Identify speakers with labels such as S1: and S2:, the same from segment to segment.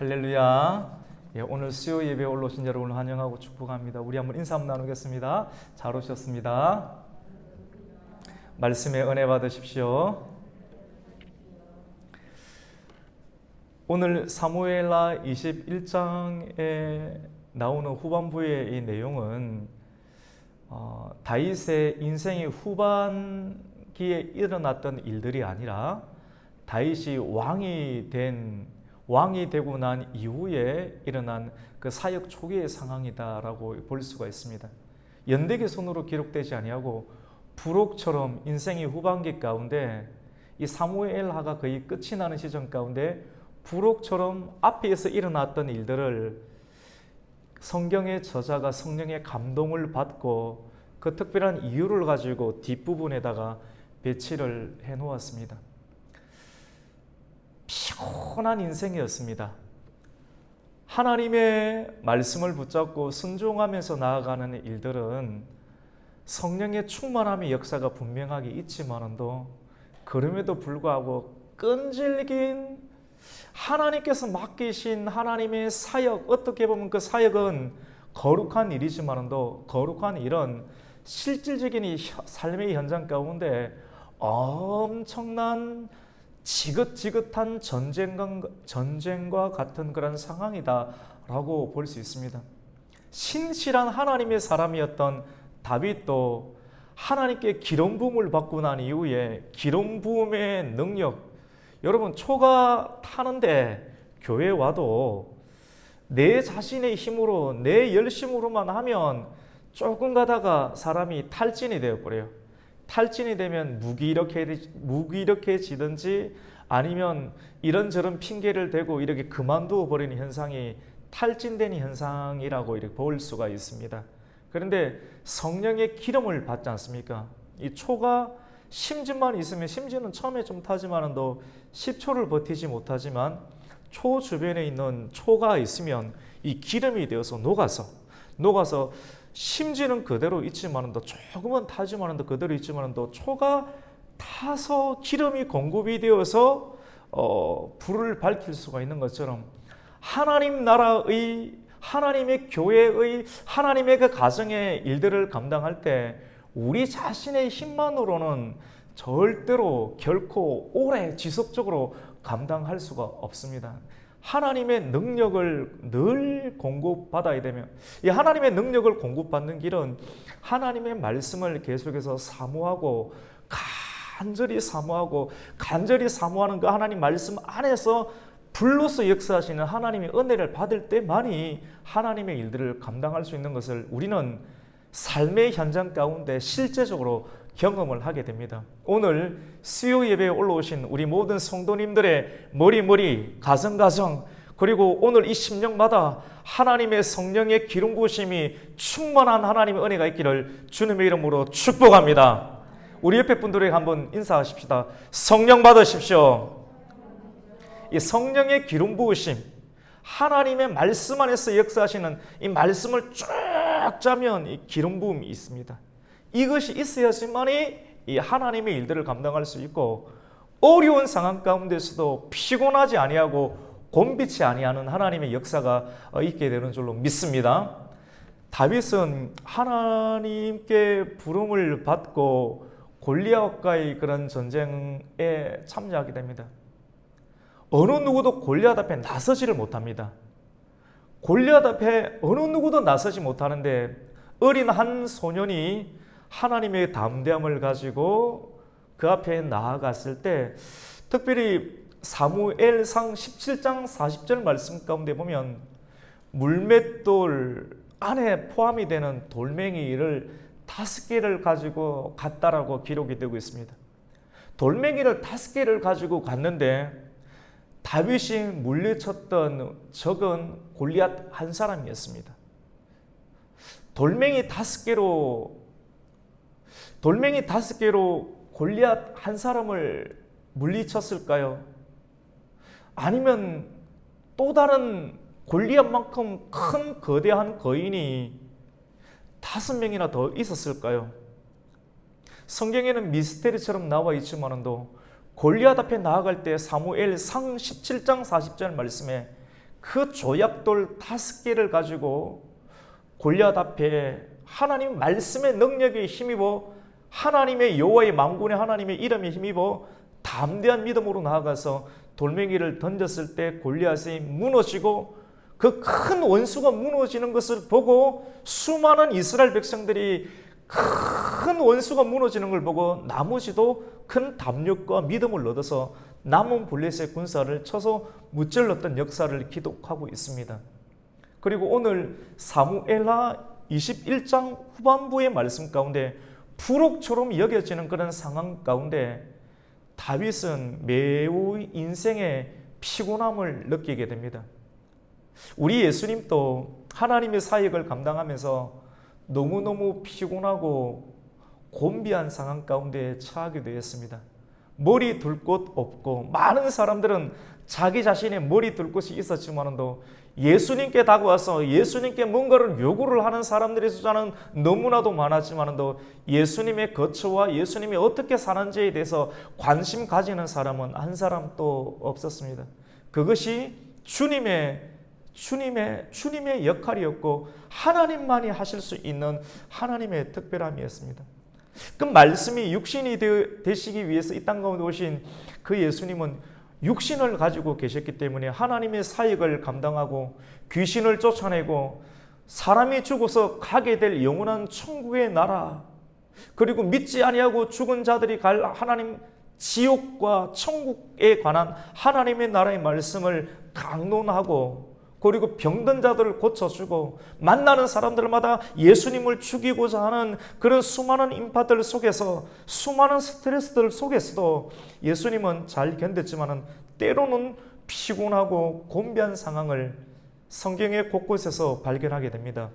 S1: 할렐루야. 오늘 수요 예배에 올라오신 여러분을 환영하고 축복합니다. 우리 한번 인사 한번 나누겠습니다. 잘 오셨습니다. 말씀의 은혜 받으십시오. 오늘 사무엘하 21장에 나오는 후반부의 이 내용은 다윗의 인생의 후반기에 일어났던 일들이 아니라 다윗이 왕이 되고 난 이후에 일어난 그 사역 초기의 상황이다라고 볼 수가 있습니다. 연대기순으로 기록되지 아니하고 부록처럼 인생의 후반기 가운데 이 사무엘하가 거의 끝이 나는 시점 가운데 부록처럼 앞에서 일어났던 일들을 성경의 저자가 성령의 감동을 받고 그 특별한 이유를 가지고 뒷부분에다가 배치를 해놓았습니다. 피곤한 인생이었습니다. 하나님의 말씀을 붙잡고 순종하면서 나아가는 일들은 성령의 충만함의 역사가 분명하게 있지만도 그럼에도 불구하고 끈질긴 하나님께서 맡기신 하나님의 사역, 어떻게 보면 그 사역은 거룩한 일이지만도 거룩한 일은 실질적인 이 삶의 현장 가운데 엄청난 지긋지긋한 전쟁과 같은 그런 상황이다라고 볼 수 있습니다. 신실한 하나님의 사람이었던 다윗도 하나님께 기름 부음을 받고 난 이후에 기름 부음의 능력, 여러분 초가 타는데 교회 와도 내 자신의 힘으로 내 열심으로만 하면 조금 가다가 사람이 탈진이 되어버려요. 탈진이 되면 무기력해지든지 아니면 이런저런 핑계를 대고 이렇게 그만두어 버리는 현상이 탈진된 현상이라고 이렇게 볼 수가 있습니다. 그런데 성령의 기름을 받지 않습니까? 이 초가 심지만 있으면 심지는 처음에 좀 타지만도 10초를 버티지 못하지만 초 주변에 있는 초가 있으면 이 기름이 되어서 녹아서 심지는 그대로 있지만도 조금은 타지만도 그대로 있지만도 초가 타서 기름이 공급이 되어서 불을 밝힐 수가 있는 것처럼 하나님 나라의 하나님의 교회의 하나님의 그 가정의 일들을 감당할 때 우리 자신의 힘만으로는 절대로 결코 오래 지속적으로 감당할 수가 없습니다. 하나님의 능력을 늘 공급받아야 되면 이 하나님의 능력을 공급받는 길은 하나님의 말씀을 계속해서 사모하고 간절히 사모하는 그 하나님 말씀 안에서 불로서 역사하시는 하나님의 은혜를 받을 때만이 하나님의 일들을 감당할 수 있는 것을 우리는 삶의 현장 가운데 실제적으로 경험을 하게 됩니다. 오늘 수요 예배에 올라오신 우리 모든 성도님들의 머리 가정 그리고 오늘 이 심령마다 하나님의 성령의 기름 부으심이 충만한 하나님의 은혜가 있기를 주님의 이름으로 축복합니다. 우리 옆에 분들에게 한번 인사하십시다. 성령 받으십시오. 이 성령의 기름 부으심, 하나님의 말씀 안에서 역사하시는 이 말씀을 쭉 짜면 이 기름 부음이 있습니다. 이것이 있어야지만이 이 하나님의 일들을 감당할 수 있고 어려운 상황 가운데서도 피곤하지 아니하고 곤비치 아니하는 하나님의 역사가 있게 되는 줄로 믿습니다. 다윗은 하나님께 부름을 받고 골리앗과의 그런 전쟁에 참여하게 됩니다. 어느 누구도 골리앗 앞에 나서지를 못합니다. 골리앗 앞에 어느 누구도 나서지 못하는데 어린 한 소년이 하나님의 담대함을 가지고 그 앞에 나아갔을 때 특별히 사무엘상 17장 40절 말씀 가운데 보면 물맷돌 안에 포함이 되는 돌멩이를 5개를 가지고 갔다라고 기록이 되고 있습니다. 돌멩이를 5개를 가지고 갔는데 다윗이 물리쳤던 적은 골리앗 한 사람이었습니다. 돌멩이 5개로 골리앗 한 사람을 물리쳤을까요? 아니면 또 다른 골리앗만큼 큰 거대한 거인이 5명이나 더 있었을까요? 성경에는 미스테리처럼 나와 있지만도 골리앗 앞에 나아갈 때 사무엘상 17장 40절 말씀에 그 조약돌 5개를 가지고 골리앗 앞에 하나님 말씀의 능력에 힘입어 하나님의 여호와의 만군의 하나님의 이름에 힘입어 담대한 믿음으로 나아가서 돌멩이를 던졌을 때 골리앗이 무너지고 그 큰 원수가 무너지는 것을 보고 수많은 이스라엘 백성들이 큰 원수가 무너지는 걸 보고 나머지도 큰 담력과 믿음을 얻어서 남은 블레셋 군사를 쳐서 무찔렀던 역사를 기록하고 있습니다. 그리고 오늘 사무엘하 21장 후반부의 말씀 가운데 부록처럼 여겨지는 그런 상황 가운데 다윗은 매우 인생의 피곤함을 느끼게 됩니다. 우리 예수님도 하나님의 사역을 감당하면서 너무너무 피곤하고 곤비한 상황 가운데 처하게 되었습니다. 머리 둘 곳 없고 많은 사람들은 자기 자신의 머리 둘 곳이 있었지만도 예수님께 다가와서 예수님께 뭔가를 요구를 하는 사람들의 숫자는 너무나도 많았지만도 예수님의 거처와 예수님이 어떻게 사는지에 대해서 관심 가지는 사람은 한 사람도 없었습니다. 그것이 주님의 역할이었고 하나님만이 하실 수 있는 하나님의 특별함이었습니다. 그 말씀이 육신이 되시기 위해서 이 땅 가운데 오신 그 예수님은 육신을 가지고 계셨기 때문에 하나님의 사역을 감당하고 귀신을 쫓아내고 사람이 죽어서 가게 될 영원한 천국의 나라, 그리고 믿지 아니하고 죽은 자들이 갈 하나님 지옥과 천국에 관한 하나님의 나라의 말씀을 강론하고, 그리고 병든 자들을 고쳐주고 만나는 사람들마다 예수님을 죽이고자 하는 그런 수많은 인파들 속에서, 수많은 스트레스들 속에서도 예수님은 잘 견뎠지만 때로는 피곤하고 곤비한 상황을 성경의 곳곳에서 발견하게 됩니다.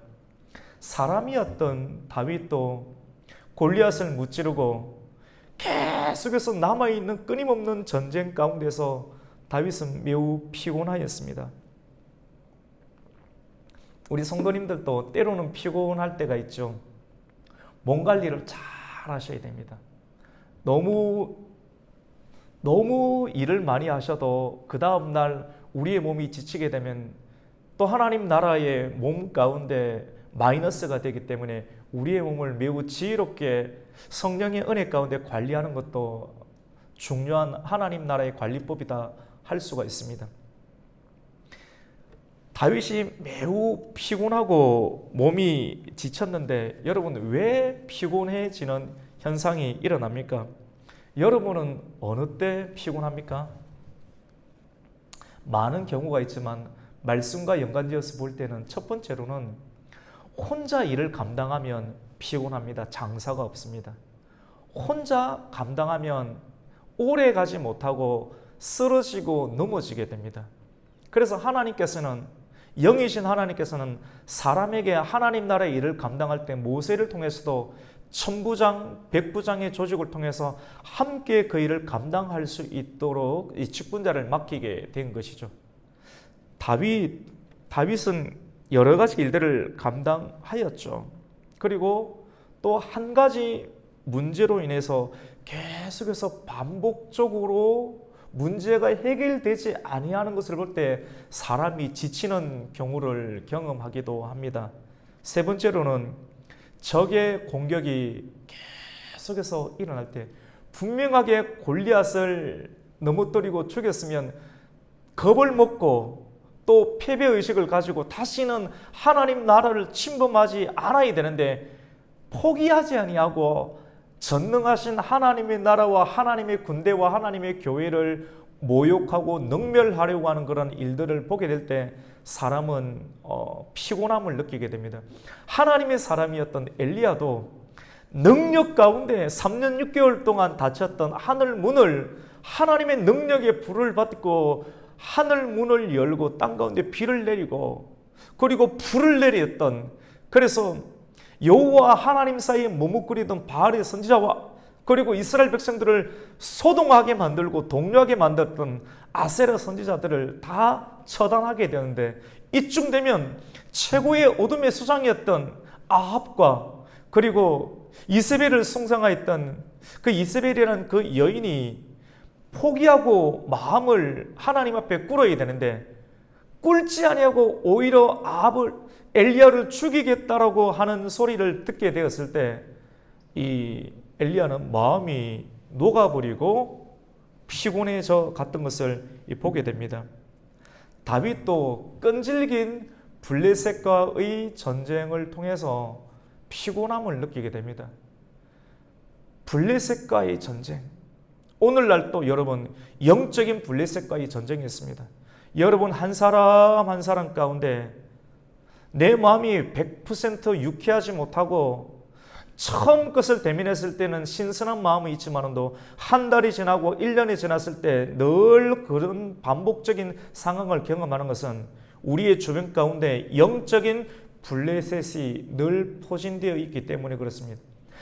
S1: 사람이었던 다윗도 골리앗을 무찌르고 계속해서 남아있는 끊임없는 전쟁 가운데서 다윗은 매우 피곤하였습니다. 우리 성도님들도 때로는 피곤할 때가 있죠. 몸 관리를 잘 하셔야 됩니다. 너무 일을 많이 하셔도 그 다음날 우리의 몸이 지치게 되면 또 하나님 나라의 몸 가운데 마이너스가 되기 때문에 우리의 몸을 매우 지혜롭게 성령의 은혜 가운데 관리하는 것도 중요한 하나님 나라의 관리법이다 할 수가 있습니다. 다윗이 매우 피곤하고 몸이 지쳤는데 여러분, 왜 피곤해지는 현상이 일어납니까? 여러분은 어느 때 피곤합니까? 많은 경우가 있지만 말씀과 연관지어서 볼 때는 첫 번째로는 혼자 일을 감당하면 피곤합니다. 장사가 없습니다. 혼자 감당하면 오래 가지 못하고 쓰러지고 넘어지게 됩니다. 그래서 영이신 하나님께서는 사람에게 하나님 나라의 일을 감당할 때 모세를 통해서도 천부장, 백부장의 조직을 통해서 함께 그 일을 감당할 수 있도록 이 직분자를 맡기게 된 것이죠. 다윗은 여러 가지 일들을 감당하였죠. 그리고 또 한 가지 문제로 인해서 계속해서 반복적으로 문제가 해결되지 아니하는 것을 볼 때 사람이 지치는 경우를 경험하기도 합니다. 세 번째로는 적의 공격이 계속해서 일어날 때, 분명하게 골리앗을 넘어뜨리고 죽였으면 겁을 먹고 또 패배의식을 가지고 다시는 하나님 나라를 침범하지 않아야 되는데 포기하지 아니하고 전능하신 하나님의 나라와 하나님의 군대와 하나님의 교회를 모욕하고 능멸하려고 하는 그런 일들을 보게 될 때 사람은 피곤함을 느끼게 됩니다. 하나님의 사람이었던 엘리야도 능력 가운데 3년 6개월 동안 닫혔던 하늘 문을 하나님의 능력의 불을 받고 하늘 문을 열고 땅 가운데 비를 내리고 그리고 불을 내렸던, 그래서 여호와 하나님 사이에 머뭇거리던 바알의 선지자와 그리고 이스라엘 백성들을 소동하게 만들고 동요하게 만들었던 아세라 선지자들을 다 처단하게 되는데, 이쯤 되면 최고의 어둠의 수장이었던 아합과 그리고 이세벨을 숭상하였던 그 이세벨이라는 그 여인이 포기하고 마음을 하나님 앞에 꿇어야 되는데 꿇지 아니하고 오히려 아합을 엘리야를 죽이겠다라고 하는 소리를 듣게 되었을 때 이 엘리야는 마음이 녹아버리고 피곤해져 갔던 것을 보게 됩니다. 다윗도 끈질긴 블레셋과의 전쟁을 통해서 피곤함을 느끼게 됩니다. 블레셋과의 전쟁. 오늘날 또 여러분 영적인 블레셋과의 전쟁이 있습니다. 여러분 한 사람 한 사람 가운데 내 마음이 100% 유쾌하지 못하고 처음 것을 대면했을 때는 신선한 마음이 있지만도 한 달이 지나고 1년이 지났을 때 늘 그런 반복적인 상황을 경험하는 것은 우리의 주변 가운데 영적인 블레셋이 늘 포진되어 있기 때문에 그렇습니다.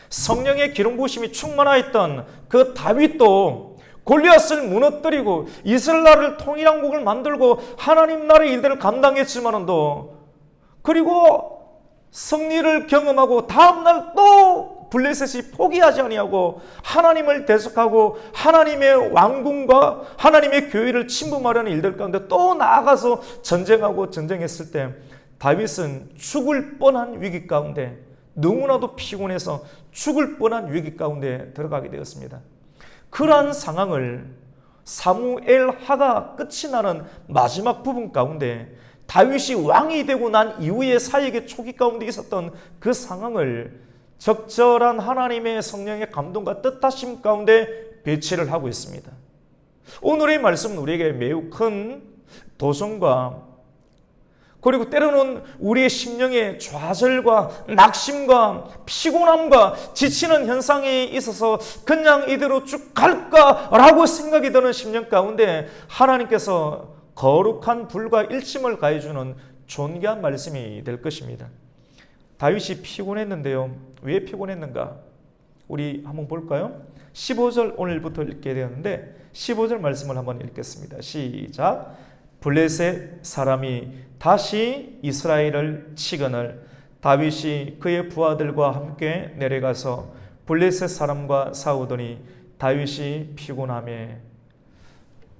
S1: 성령의 기름 부으심이 충만하였던 그 다윗도 골리앗을 무너뜨리고 이스라엘을 통일왕국을 만들고 하나님 나라의 일들을 감당했지만도 그리고 승리를 경험하고 다음날 또 블레셋이 포기하지 아니하고 하나님을 대적하고 하나님의 왕궁과 하나님의 교회를 침범하려는 일들 가운데 또 나아가서 전쟁하고 전쟁했을 때 다윗은 죽을 뻔한 위기 가운데 너무나도 피곤해서 죽을 뻔한 위기 가운데 들어가게 되었습니다. 그러한 상황을 사무엘하가 끝이 나는 마지막 부분 가운데 다윗이 왕이 되고 난 이후의 사역의 초기 가운데 있었던 그 상황을 적절한 하나님의 성령의 감동과 뜻하심 가운데 배치를 하고 있습니다. 오늘의 말씀은 우리에게 매우 큰 도전과 그리고 때로는 우리의 심령의 좌절과 낙심과 피곤함과 지치는 현상이 있어서 그냥 이대로 쭉 갈까라고 생각이 드는 심령 가운데 하나님께서 거룩한 불과 일침을 가해주는 존귀한 말씀이 될 것입니다. 다윗이 피곤했는데요. 왜 피곤했는가? 우리 한번 볼까요? 15절 오늘부터 읽게 되었는데 15절 말씀을 한번 읽겠습니다. 시작. 블레셋 사람이 다시 이스라엘을 치거늘 다윗이 그의 부하들과 함께 내려가서 블레셋 사람과 싸우더니 다윗이 피곤하며.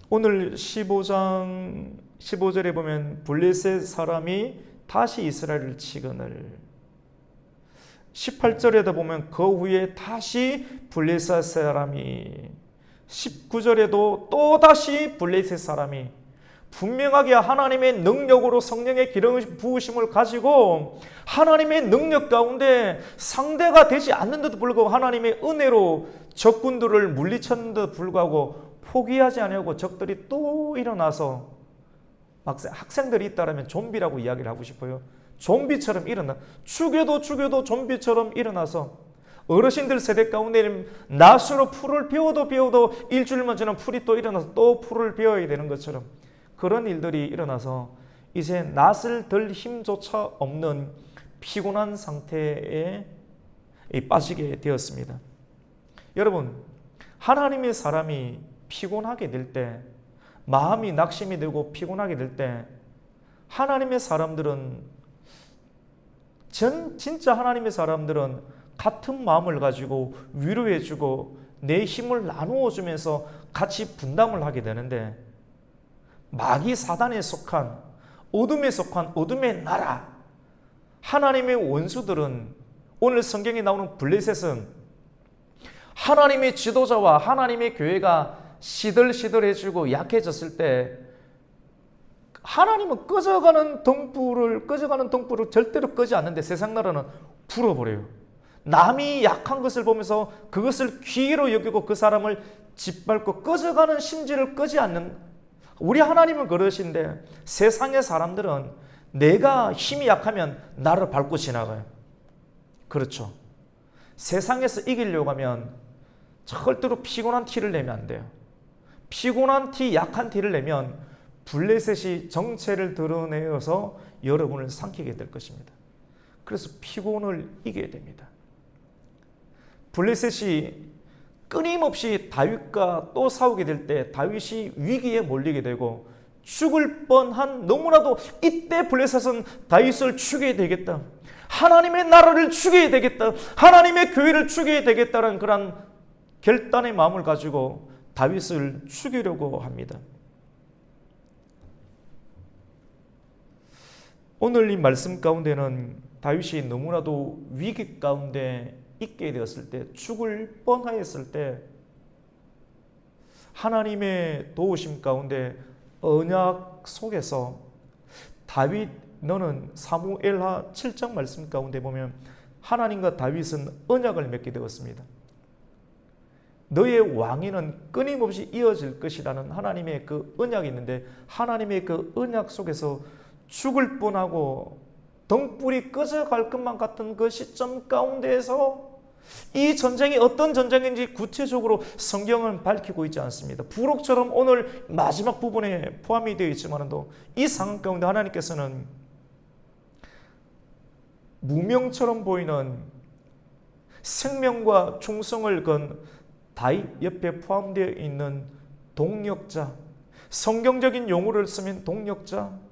S1: 오늘 15장 15절에 보면 블레셋 사람이 다시 이스라엘을 치거늘 18절에도 보면 그 후에 다시 블레셋 사람이 19절에도 또 다시 블레셋 사람이 분명하게 하나님의 능력으로 성령의 기름 부으심을 가지고 하나님의 능력 가운데 상대가 되지 않는데도 불구하고 하나님의 은혜로 적군들을 물리쳤는데도 불구하고 포기하지 아니하고 적들이 또 일어나서 학생들이 있다면 좀비라고 이야기를 하고 싶어요. 좀비처럼 일어나 죽여도 좀비처럼 일어나서 어르신들 세대 가운데 낫으로 풀을 베어도 일주일만 지나면 풀이 또 일어나서 또 풀을 베어야 되는 것처럼 그런 일들이 일어나서 이제 낫을 들 힘조차 없는 피곤한 상태에 빠지게 되었습니다. 여러분, 하나님의 사람이 피곤하게 될 때, 마음이 낙심이 되고 피곤하게 될 때 하나님의 사람들은 진짜 하나님의 사람들은 같은 마음을 가지고 위로해주고 내 힘을 나누어 주면서 같이 분담을 하게 되는데 마귀 사단에 속한 어둠에 속한 어둠의 나라 하나님의 원수들은 오늘 성경에 나오는 블레셋은 하나님의 지도자와 하나님의 교회가 시들시들해지고 약해졌을 때 하나님은 꺼져가는 등불을 절대로 끄지 않는데 세상 나라는 불어버려요. 남이 약한 것을 보면서 그것을 귀로 여기고 그 사람을 짓밟고 꺼져가는 심지를 끄지 않는 우리 하나님은 그러신데 세상의 사람들은 내가 힘이 약하면 나를 밟고 지나가요. 그렇죠. 세상에서 이기려고 하면 절대로 피곤한 티를 내면 안 돼요. 피곤한 티, 약한 티를 내면 블레셋이 정체를 드러내어서 여러분을 삼키게 될 것입니다. 그래서 피곤을 이겨야 됩니다. 블레셋이 끊임없이 다윗과 또 싸우게 될 때 다윗이 위기에 몰리게 되고 죽을 뻔한 너무나도 이때 블레셋은 다윗을 죽여야 되겠다. 하나님의 나라를 죽여야 되겠다. 하나님의 교회를 죽여야 되겠다는 그런 결단의 마음을 가지고 다윗을 죽이려고 합니다. 오늘 이 말씀 가운데는 다윗이 너무나도 위기 가운데 있게 되었을 때, 죽을 뻔하였을 때 하나님의 도우심 가운데 언약 속에서 다윗 너는 사무엘하 7장 말씀 가운데 보면 하나님과 다윗은 언약을 맺게 되었습니다. 너의 왕위는 끊임없이 이어질 것이라는 하나님의 그 언약이 있는데, 하나님의 그 언약 속에서 죽을 뻔하고 등불이 꺼져갈 것만 같은 그 시점 가운데에서 이 전쟁이 어떤 전쟁인지 구체적으로 성경은 밝히고 있지 않습니다. 부록처럼 오늘 마지막 부분에 포함이 되어 있지만도 이 상황 가운데 하나님께서는 무명처럼 보이는 생명과 충성을 건 다윗 옆에 포함되어 있는 동력자, 성경적인 용어를 쓰면 동력자,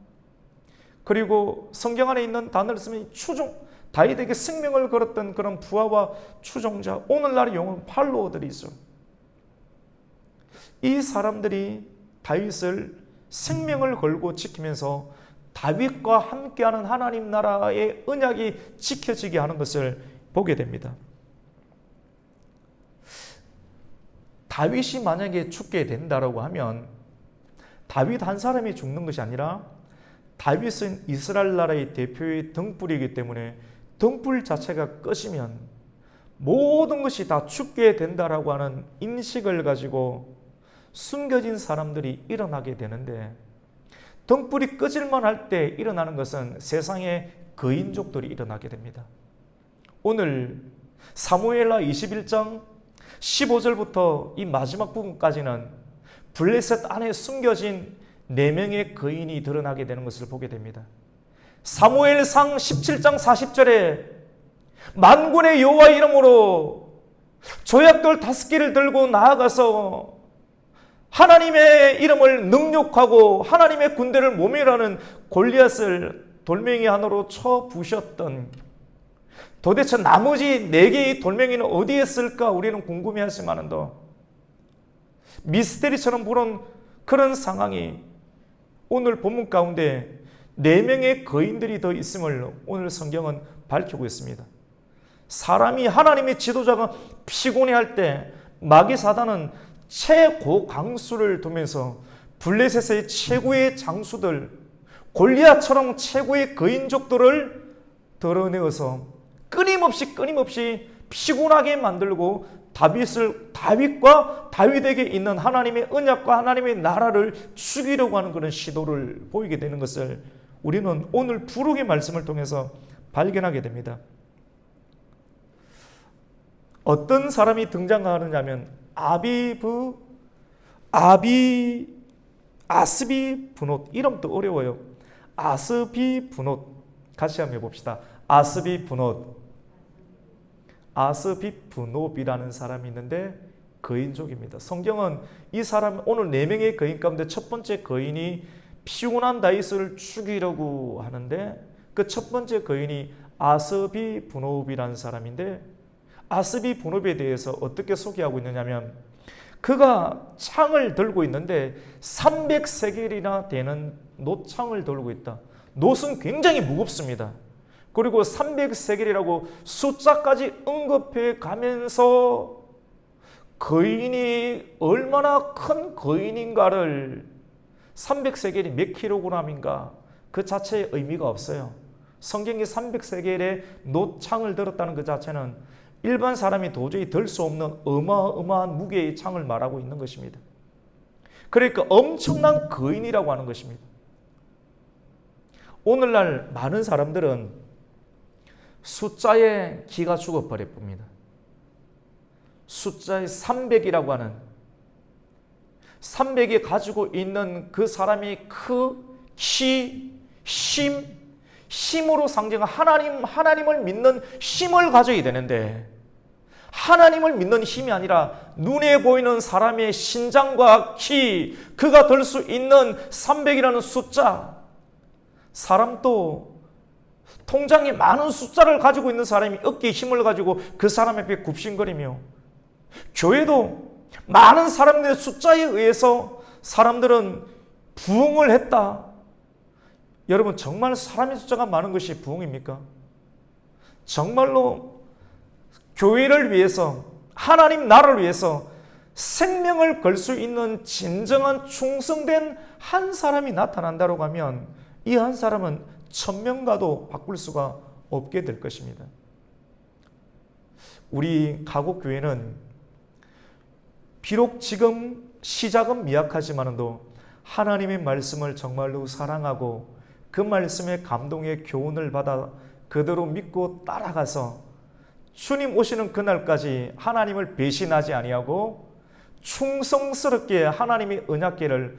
S1: 그리고 성경 안에 있는 단어를 쓰면 추종, 다윗에게 생명을 걸었던 그런 부하와 추종자, 오늘날의 용어는 팔로워들이죠. 이 사람들이 다윗을 생명을 걸고 지키면서 다윗과 함께하는 하나님 나라의 언약이 지켜지게 하는 것을 보게 됩니다. 다윗이 만약에 죽게 된다라고 하면 다윗 한 사람이 죽는 것이 아니라 다윗은 이스라엘 나라의 대표의 등불이기 때문에 등불 자체가 꺼지면 모든 것이 다 죽게 된다라고 하는 인식을 가지고 숨겨진 사람들이 일어나게 되는데, 등불이 꺼질만 할 때 일어나는 것은 세상의 거인족들이 일어나게 됩니다. 오늘 사무엘하 21장 15절부터 이 마지막 부분까지는 블레셋 안에 숨겨진 4명의 거인이 드러나게 되는 것을 보게 됩니다. 사무엘상 17장 40절에 만군의 여호와 이름으로 조약돌 5개를 들고 나아가서 하나님의 이름을 능욕하고 하나님의 군대를 모멸하는 골리앗을 돌멩이 하나로 쳐 부셨던, 도대체 나머지 4개의 돌멩이는 어디에 있을까 우리는 궁금해하지만도 미스테리처럼 보는 그런 상황이 오늘 본문 가운데 4명의 거인들이 더 있음을 오늘 성경은 밝히고 있습니다. 사람이 하나님의 지도자가 피곤해할 때 마귀 사단은 최고 강수를 두면서 블레셋의 최고의 장수들, 골리앗처럼 최고의 거인족들을 드러내어서 끊임없이 피곤하게 만들고 다윗과 다윗에게 있는 하나님의 언약과 하나님의 나라를 죽이려고 하는 그런 시도를 보이게 되는 것을 우리는 오늘 부록의 말씀을 통해서 발견하게 됩니다. 어떤 사람이 등장하느냐면 아스비브노, 이름도 어려워요. 아스비브노, 같이 한번 해봅시다. 아스비브노이라는 사람이 있는데 거인족입니다. 성경은 이 사람, 오늘 4명의 거인 가운데 첫 번째 거인이 피곤한 다윗을 죽이려고 하는데 그 첫 번째 거인이 아스비브노이라는 사람인데, 아스비브노에 대해서 어떻게 소개하고 있느냐면 그가 창을 들고 있는데 300세겔이나 되는 놋창을 들고 있다. 놋은 굉장히 무겁습니다. 그리고 300세겔이라고 숫자까지 언급해 가면서 거인이 얼마나 큰 거인인가를, 300세겔이 몇 킬로그램인가 그 자체의 의미가 없어요. 성경이 300세겔의 놋창을 들었다는 그 자체는 일반 사람이 도저히 들 수 없는 어마어마한 무게의 창을 말하고 있는 것입니다. 그러니까 엄청난 거인이라고 하는 것입니다. 오늘날 많은 사람들은 숫자에 기가 죽어버려 봅니다. 숫자에 300이라고 하는, 300이 가지고 있는 그 사람이 힘으로 상징한 하나님을 믿는 힘을 가져야 되는데, 하나님을 믿는 힘이 아니라 눈에 보이는 사람의 신장과 키, 그가 들 수 있는 300이라는 숫자, 사람도 통장에 많은 숫자를 가지고 있는 사람이 어깨에 힘을 가지고 그 사람 앞에 굽신거리며, 교회도 많은 사람들의 숫자에 의해서 사람들은 부흥을 했다, 여러분, 정말 사람의 숫자가 많은 것이 부흥입니까? 정말로 교회를 위해서, 하나님 나라를 위해서 생명을 걸 수 있는 진정한 충성된 한 사람이 나타난다고 하면 이 한 사람은 1000명과도 바꿀 수가 없게 될 것입니다. 우리 가곡교회는 비록 지금 시작은 미약하지만도 하나님의 말씀을 정말로 사랑하고 그 말씀의 감동의 교훈을 받아 그대로 믿고 따라가서 주님 오시는 그날까지 하나님을 배신하지 아니하고 충성스럽게 하나님의 언약궤를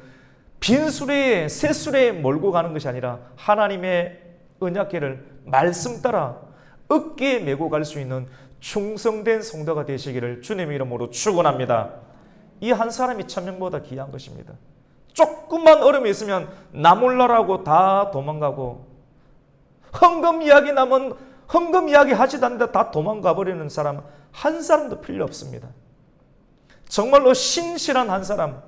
S1: 빈 수레에 새 수레에 몰고 가는 것이 아니라 하나님의 언약궤를 말씀 따라 어깨에 메고 갈 수 있는 충성된 성도가 되시기를 주님의 이름으로 축원합니다. 이 한 사람이 1000명보다 귀한 것입니다. 조금만 어려움이 있으면 나 몰라라고 다 도망가고, 헌금 이야기 나면 헌금 이야기 하지도 않는데 다 도망가 버리는 사람 한 사람도 필요 없습니다. 정말로 신실한 한 사람,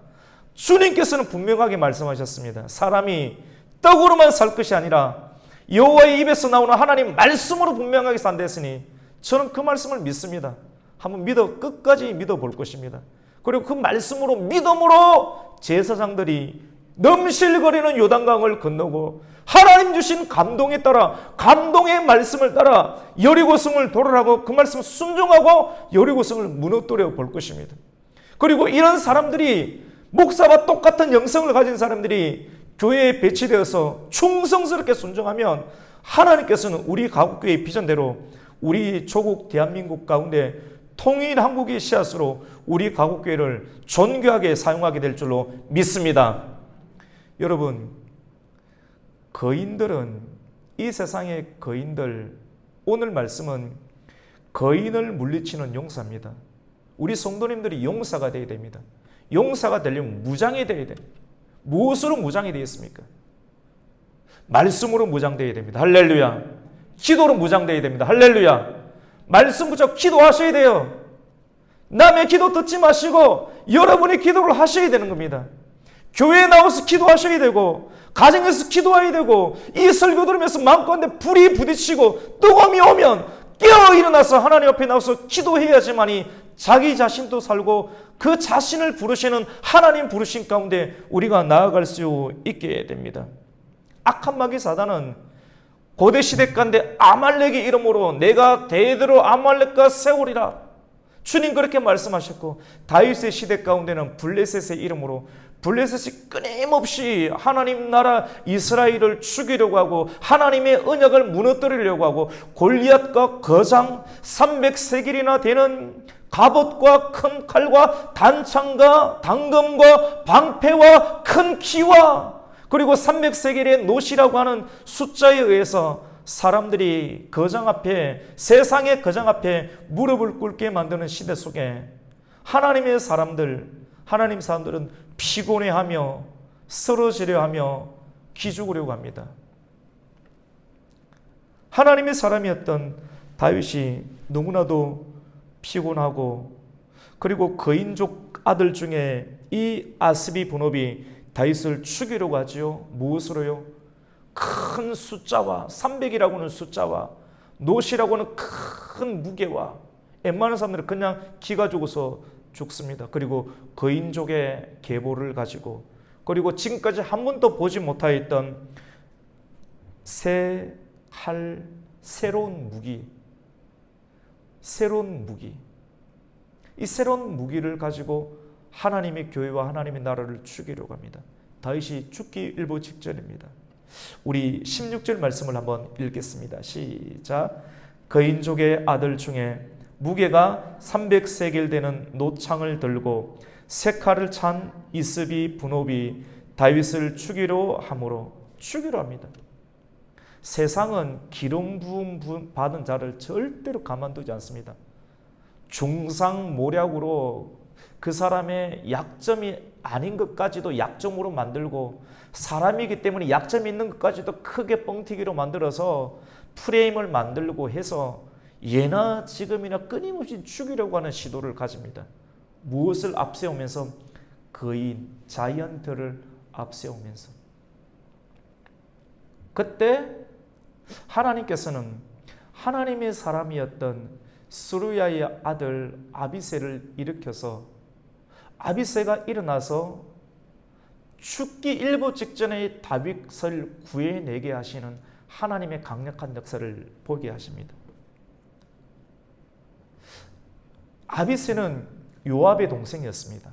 S1: 주님께서는 분명하게 말씀하셨습니다. 사람이 떡으로만 살 것이 아니라 여호와의 입에서 나오는 하나님 말씀으로 분명하게 산다 했으니 저는 그 말씀을 믿습니다. 한번 끝까지 믿어볼 것입니다. 그리고 그 말씀으로, 믿음으로 제사장들이 넘실거리는 요단강을 건너고 하나님 주신 감동에 따라, 감동의 말씀을 따라 여리고성을 돌아라고 그 말씀 순종하고 여리고성을 무너뜨려 볼 것입니다. 그리고 이런 사람들이, 목사와 똑같은 영성을 가진 사람들이 교회에 배치되어서 충성스럽게 순종하면 하나님께서는 우리 가곡교회의 비전대로 우리 조국 대한민국 가운데 통일 한국의 씨앗으로 우리 가곡교회를 존귀하게 사용하게 될 줄로 믿습니다. 여러분, 거인들은, 이 세상의 거인들, 오늘 말씀은 거인을 물리치는 용사입니다. 우리 성도님들이 용사가 되어야 됩니다. 용사가 되려면 무장이 되어야 됩니다. 무엇으로 무장이 되겠습니까? 말씀으로 무장되어야 됩니다. 할렐루야. 기도로 무장되어야 됩니다. 할렐루야. 말씀 붙잡고 기도하셔야 돼요. 남의 기도 듣지 마시고 여러분이 기도를 하셔야 되는 겁니다. 교회에 나와서 기도하셔야 되고 가정에서 기도해야 되고 이 설교 들으면서 마음가운데 불이 부딪히고 뜨거움이 오면 깨어 일어나서 하나님 앞에 나와서 기도해야지만이 자기 자신도 살고 그 자신을 부르시는 하나님 부르신 가운데 우리가 나아갈 수 있게 됩니다. 악한 마귀 사단은 고대 시대 가운데 아말렉의 이름으로 내가 대대로 아말렉과 세우리라, 주님 그렇게 말씀하셨고, 다윗의 시대 가운데는 블레셋의 이름으로 블레셋이 끊임없이 하나님 나라 이스라엘을 죽이려고 하고 하나님의 언약을 무너뜨리려고 하고 골리앗과 거장 300세겔이나 되는 갑옷과 큰 칼과 단창과 단검과 방패와 큰 키와 그리고 300세겔의 노시라고 하는 숫자에 의해서 사람들이 거장 앞에, 세상의 거장 앞에 무릎을 꿇게 만드는 시대 속에 하나님 사람들은 피곤해하며 쓰러지려 하며 기죽으려고 합니다. 하나님의 사람이었던 다윗이 너무나도 피곤하고, 그리고 거인족 아들 중에 이 아스비 분업이 다윗을 죽이려고 하지요. 무엇으로요? 큰 숫자와, 300이라고 하는 숫자와 노시라고 하는 큰 무게와, 웬만한 사람들은 그냥 기가 죽어서 죽습니다. 그리고 거인족의 계보를 가지고, 그리고 지금까지 한 번도 보지 못하였던 새로운 무기, 이 새로운 무기를 가지고 하나님의 교회와 하나님의 나라를 죽이려고 합니다. 다윗이 죽기 일보 직전입니다. 우리 16절 말씀을 한번 읽겠습니다. 시작. 거인족의 아들 중에 무게가 300세겔 되는 노창을 들고 세 칼을 찬 이스비 분업이 다윗을 죽이려 합니다. 세상은 기름 부음 받은 자를 절대로 가만두지 않습니다. 중상모략으로 그 사람의 약점이 아닌 것까지도 약점으로 만들고, 사람이기 때문에 약점이 있는 것까지도 크게 뻥튀기로 만들어서 프레임을 만들고 해서 예나 지금이나 끊임없이 죽이려고 하는 시도를 가집니다. 무엇을 앞세우면서? 거인, 자이언트를 앞세우면서. 그때 하나님께서는 하나님의 사람이었던 스루야의 아들 아비새를 일으켜서 아비새가 일어나서 죽기 일보 직전에 다윗을 구해내게 하시는 하나님의 강력한 역사를 보게 하십니다. 아비새는 요압의 동생이었습니다.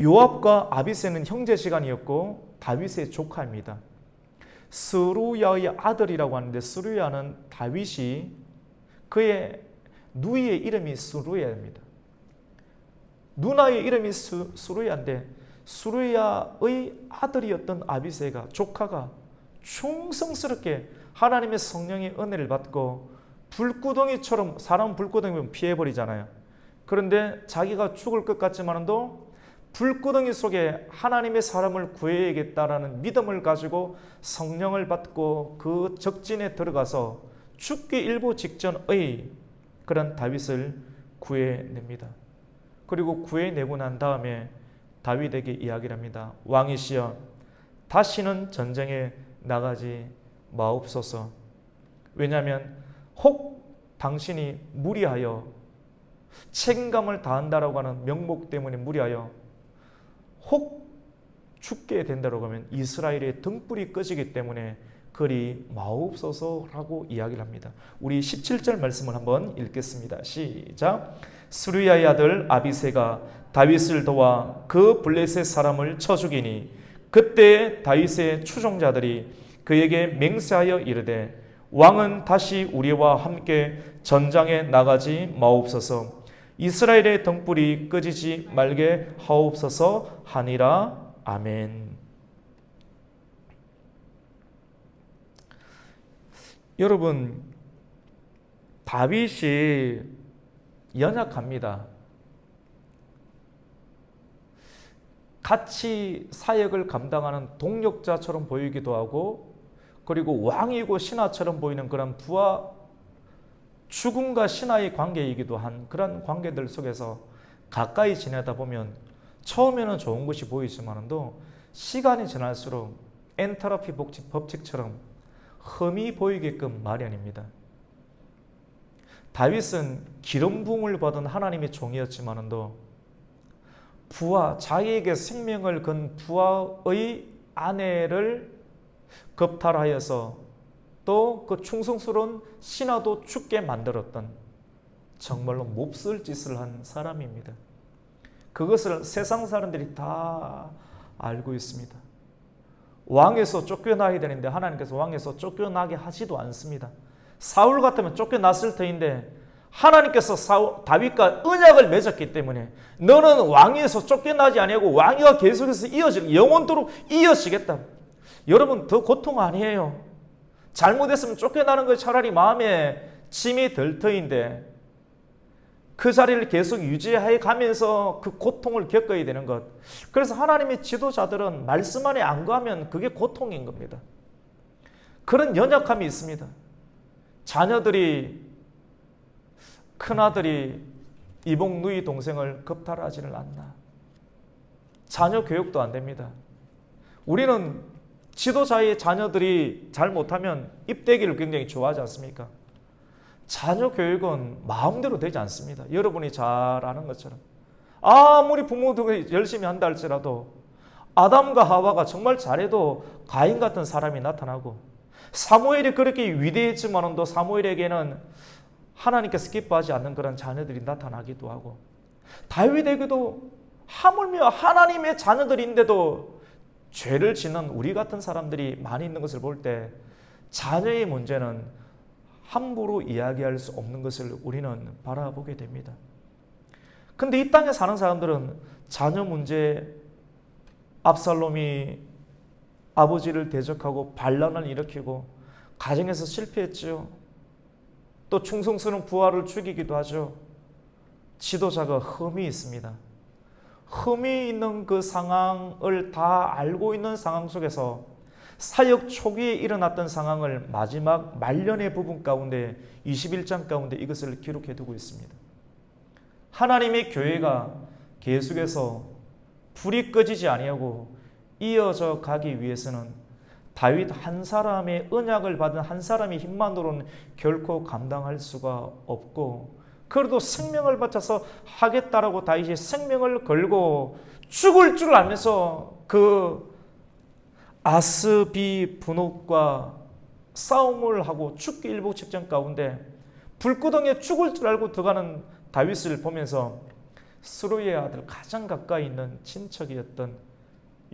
S1: 요압과 아비새는 형제시간이었고 다윗의 조카입니다. 스루야의 아들이라고 하는데 스루야는 다윗이 그의 누이의 이름이 스루야입니다. 누나의 이름이 스루야인데 스루야의 아들이었던 아비새가 조카가 충성스럽게 하나님의 성령의 은혜를 받고 불구덩이처럼 사람 불구덩이면 피해버리잖아요. 그런데 자기가 죽을 것 같지만도 불구덩이 속에 하나님의 사람을 구해야겠다라는 믿음을 가지고 성령을 받고 그 적진에 들어가서 죽기 일보 직전의 그런 다윗을 구해냅니다. 그리고 구해내고 난 다음에 다윗에게 이야기를 합니다. 왕이시여 다시는 전쟁에 나가지 마옵소서. 왜냐하면 혹 당신이 무리하여 책임감을 다한다라고 하는 명목 때문에 무리하여 혹 죽게 된다고 하면 이스라엘의 등불이 꺼지기 때문에 그리 마옵소서라고 이야기를 합니다. 우리 17절 말씀을 한번 읽겠습니다. 시작. 스루야의 아들 아비새가 다윗을 도와 그 블레셋 사람을 쳐 죽이니 그때 다윗의 추종자들이 그에게 맹세하여 이르되 왕은 다시 우리와 함께 전장에 나가지 마옵소서. 이스라엘의 등불이 꺼지지 말게 하옵소서 하니라. 아멘. 여러분, 다윗이 연약합니다. 같이 사역을 감당하는 동력자처럼 보이기도 하고, 그리고 왕이고 신하처럼 보이는 그런 부하, 죽음과 신하의 관계이기도 한 그런 관계들 속에서 가까이 지내다 보면 처음에는 좋은 것이 보이지만도 시간이 지날수록 엔트로피 법칙처럼 흠이 보이게끔 마련입니다. 다윗은 기름 부음을 받은 하나님의 종이었지만도 부하, 자기에게 생명을 건 부하의 아내를 겁탈하여서 또 그 충성스러운 신하도 죽게 만들었던 정말로 몹쓸 짓을 한 사람입니다. 그것을 세상 사람들이 다 알고 있습니다. 왕에서 쫓겨나야 되는데 하나님께서 왕에서 쫓겨나게 하지도 않습니다. 사울 같으면 쫓겨났을 터인데 하나님께서 다윗과 언약을 맺었기 때문에 너는 왕에서 쫓겨나지 아니하고 왕위가 계속해서 영원토록 이어지겠다. 여러분, 더 고통 아니에요? 잘못했으면 쫓겨나는 거 차라리 마음에 짐이 들 터인데 그 자리를 계속 유지해 가면서 그 고통을 겪어야 되는 것. 그래서 하나님의 지도자들은 말씀 안에 안 가면 그게 고통인 겁니다. 그런 연약함이 있습니다. 자녀들이, 큰아들이 이복 누이 동생을 겁탈하지를 않나. 자녀 교육도 안 됩니다. 우리는 지도자의 자녀들이 잘 못하면 입대기를 굉장히 좋아하지 않습니까? 자녀 교육은 마음대로 되지 않습니다. 여러분이 잘 아는 것처럼 아무리 부모들이 열심히 한다 할지라도 아담과 하와가 정말 잘해도 가인 같은 사람이 나타나고, 사무엘이 그렇게 위대했지만도 사무엘에게는 하나님께서 기뻐하지 않는 그런 자녀들이 나타나기도 하고, 다윗에게도 하물며 하나님의 자녀들인데도 죄를 짓는 우리 같은 사람들이 많이 있는 것을 볼 때 자녀의 문제는 함부로 이야기할 수 없는 것을 우리는 바라보게 됩니다. 근데 이 땅에 사는 사람들은 자녀 문제, 압살롬이 아버지를 대적하고 반란을 일으키고 가정에서 실패했죠. 또 충성스러운 부하를 죽이기도 하죠. 지도자가 흠이 있습니다. 흠이 있는 그 상황을 다 알고 있는 상황 속에서 사역 초기에 일어났던 상황을 마지막 말년의 부분 가운데 21장 가운데 이것을 기록해 두고 있습니다. 하나님의 교회가 계속해서 불이 꺼지지 아니하고 이어져 가기 위해서는 다윗 한 사람의 언약을 받은 한 사람의 힘만으로는 결코 감당할 수가 없고, 그래도 생명을 바쳐서 하겠다라고 다윗이 생명을 걸고 죽을 줄 알면서 그 아스비 분옥과 싸움을 하고 죽기 일보 직전 가운데 불구덩이에 죽을 줄 알고 들어가는 다윗을 보면서 스루의 아들, 가장 가까이 있는 친척이었던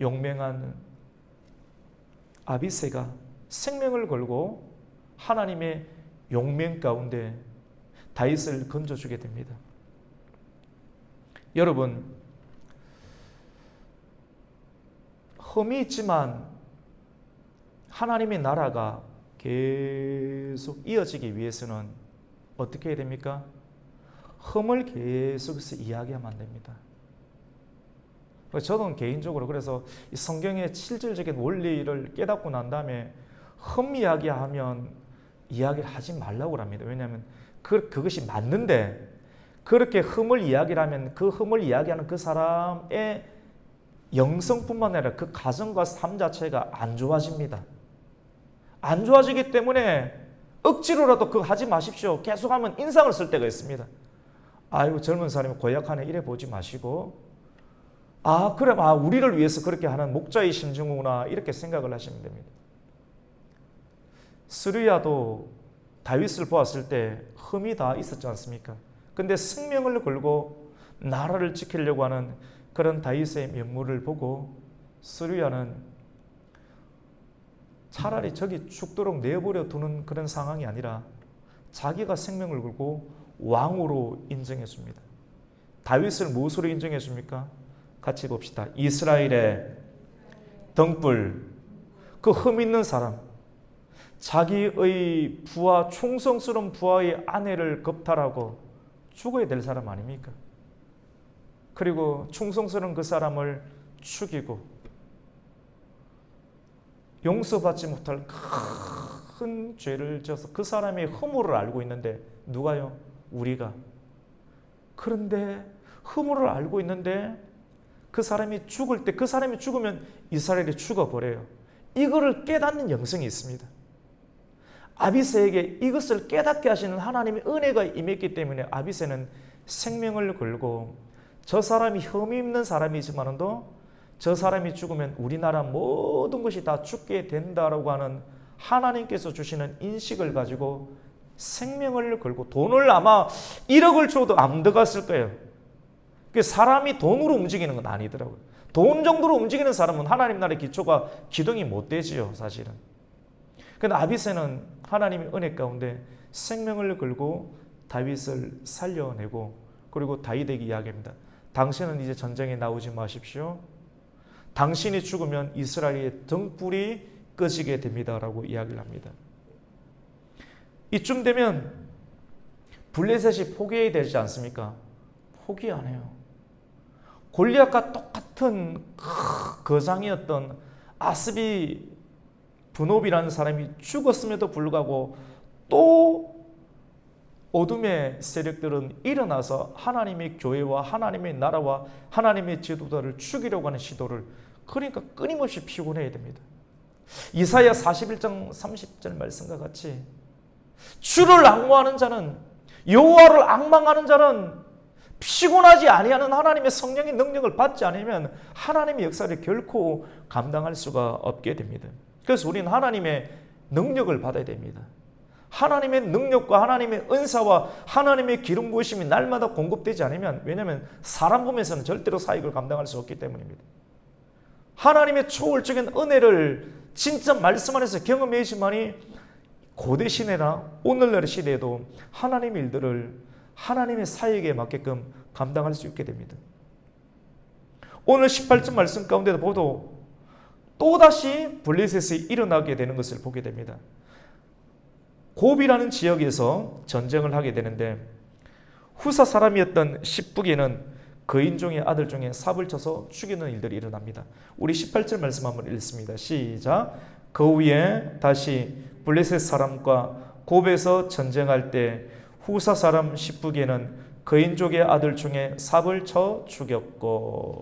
S1: 용맹한 아비새가 생명을 걸고 하나님의 용맹 가운데 다윗을 건져주게 됩니다. 여러분, 흠이 있지만 하나님의 나라가 계속 이어지기 위해서는 어떻게 해야 됩니까? 흠을 계속해서 이야기하면 안 됩니다. 저는 개인적으로 그래서 이 성경의 실질적인 원리를 깨닫고 난 다음에 흠 이야기하면 이야기를 하지 말라고 합니다. 왜냐하면 그것이 맞는데, 그렇게 흠을 이야기를 하면 그 흠을 이야기하는 그 사람의 영성뿐만 아니라 그 가정과 삶 자체가 안 좋아집니다. 안 좋아지기 때문에 억지로라도 그거 하지 마십시오. 계속하면 인상을 쓸 때가 있습니다. 아이고, 젊은 사람이 고약하네, 이래 보지 마시고, 그래, 우리를 위해서 그렇게 하는 목자의 심정이구나, 이렇게 생각을 하시면 됩니다. 스루야도 다윗을 보았을 때 흠이 다 있었지 않습니까? 근데 생명을 걸고 나라를 지키려고 하는 그런 다윗의 면모를 보고 스루야는 차라리 저기 죽도록 내버려 두는 그런 상황이 아니라 자기가 생명을 걸고 왕으로 인정해 줍니다. 다윗을 무엇으로 인정해 줍니까? 같이 봅시다. 이스라엘의 등불, 그 흠 있는 사람, 자기의 부하, 충성스러운 부하의 아내를 겁탈하고 죽어야 될 사람 아닙니까? 그리고 충성스러운 그 사람을 죽이고 용서받지 못할 큰 죄를 져서 그 사람의 허물을 알고 있는데, 누가요? 우리가. 그런데 허물을 알고 있는데 그 사람이 죽을 때, 그 사람이 죽으면 이스라엘이 죽어버려요. 이거를 깨닫는 영성이 있습니다. 아비새에게 이것을 깨닫게 하시는 하나님의 은혜가 임했기 때문에 아비새는 생명을 걸고, 저 사람이 혐의 있는 사람이지만도 저 사람이 죽으면 우리나라 모든 것이 다 죽게 된다라고 하는 하나님께서 주시는 인식을 가지고 생명을 걸고, 돈을 아마 1억을 줘도 안 들어갔을 거예요. 사람이 돈으로 움직이는 건 아니더라고요. 돈 정도로 움직이는 사람은 하나님 나라의 기초가 기둥이 못 되지요, 사실은. 그런데 아비새는 하나님의 은혜 가운데 생명을 걸고 다윗을 살려내고, 그리고 다윗에게 이야기합니다. 당신은 이제 전쟁에 나오지 마십시오. 당신이 죽으면 이스라엘의 등불이 꺼지게 됩니다 라고 이야기를 합니다. 이쯤 되면 블레셋이 포기해야 되지 않습니까? 포기 안 해요. 골리앗과 똑같은 거장이었던 아스비 분업이라는 사람이 죽었음에도 불구하고 또 어둠의 세력들은 일어나서 하나님의 교회와 하나님의 나라와 하나님의 지도자를 죽이려고 하는 시도를, 그러니까 끊임없이 피곤해야 됩니다. 이사야 41장 30절 말씀과 같이 주를 앙모하는 자는, 여호와를 앙망하는 자는 피곤하지 아니하는 하나님의 성령의 능력을 받지 않으면 하나님의 역사를 결코 감당할 수가 없게 됩니다. 그래서 우리는 하나님의 능력을 받아야 됩니다. 하나님의 능력과 하나님의 은사와 하나님의 기름 부으심이 날마다 공급되지 않으면, 왜냐하면 사람 보면서는 절대로 사역을 감당할 수 없기 때문입니다. 하나님의 초월적인 은혜를 진짜 말씀 안에서 경험해야지만이 고대 시대나 오늘날의 시대에도 하나님의 일들을 하나님의 사역에 맞게끔 감당할 수 있게 됩니다. 오늘 18절 말씀 가운데도 보도 또다시 블레셋이 일어나게 되는 것을 보게 됩니다. 곱이라는 지역에서 전쟁을 하게 되는데, 후사 사람이었던 십북에는 거인종의 아들 중에 삽을 쳐서 죽이는 일들이 일어납니다. 우리 18절 말씀 한번 읽습니다. 시작. 그 후에 다시 블레셋 사람과 곱에서 전쟁할 때 후사 사람 십북에는 거인족의 아들 중에 삽을 쳐 죽였고,